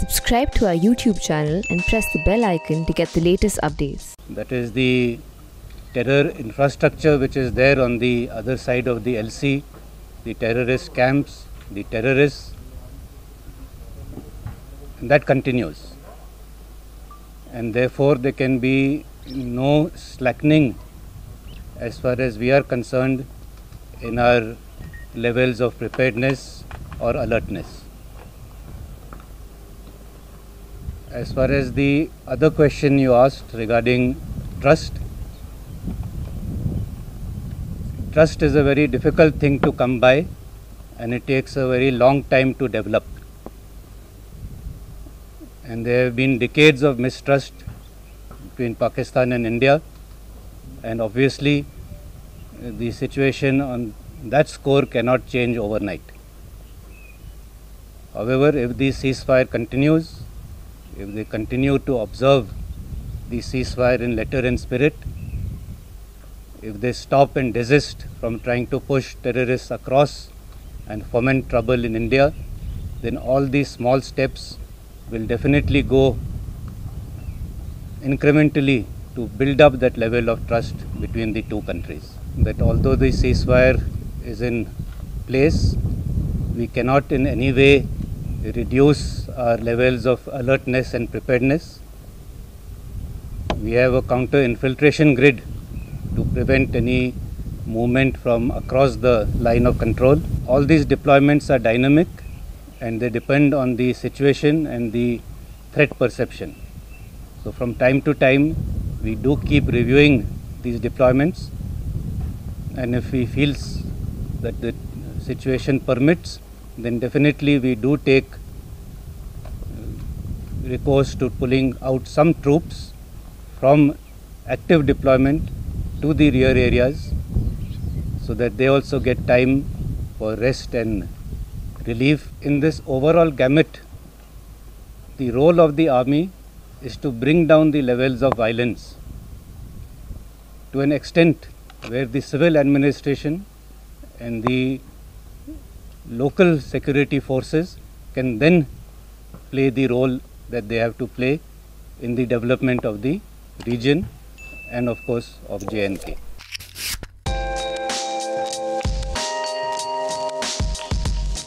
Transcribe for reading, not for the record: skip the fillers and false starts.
Subscribe to our YouTube channel and press the bell icon to get the latest updates. That is the terror infrastructure which is there on the other side of the LC, the terrorist camps, the terrorists, and that continues. And therefore there can be no slackening as far as we are concerned in our levels of preparedness or alertness. As far as the other question you asked regarding trust, trust is a very difficult thing to come by and it takes a very long time to develop. And there have been decades of mistrust between Pakistan and India, and obviously the situation on that score cannot change overnight. However, if the ceasefire continues, if they continue to observe the ceasefire in letter and spirit, if they stop and desist from trying to push terrorists across and foment trouble in India, then all these small steps will definitely go incrementally to build up that level of trust between the two countries. That although the ceasefire is in place, we cannot in any way reduce our levels of alertness and preparedness. We have a counter-infiltration grid to prevent any movement from across the line of control. All these deployments are dynamic and they depend on the situation and the threat perception. So from time to time, we do keep reviewing these deployments, and if we feel that the situation permits, then definitely we do take recourse to pulling out some troops from active deployment to the rear areas so that they also get time for rest and relief. In this overall gamut, the role of the army is to bring down the levels of violence to an extent where the civil administration and the local security forces can then play the role that they have to play in the development of the region and of course of J&K.